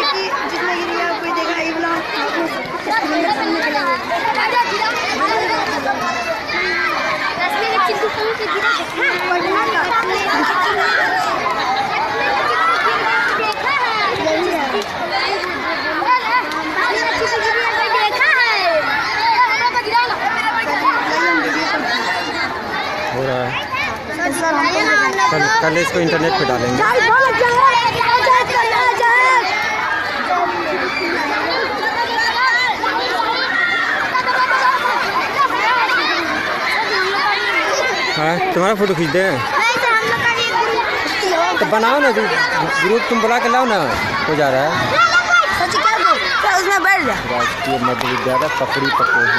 जिसमें गिरी है कोई देखा ये वाला हो रहा है। कल इसको इंटरनेट पे डालेंगे। हाँ, तुम्हारा फोटो खींच दे तो बनाओ ना, ग्रुप तुम बुला के लाओ ना। हो जा रहा है उसमें बैठ जा। राजकीय मध्य विद्यालय पकड़ी पकोही।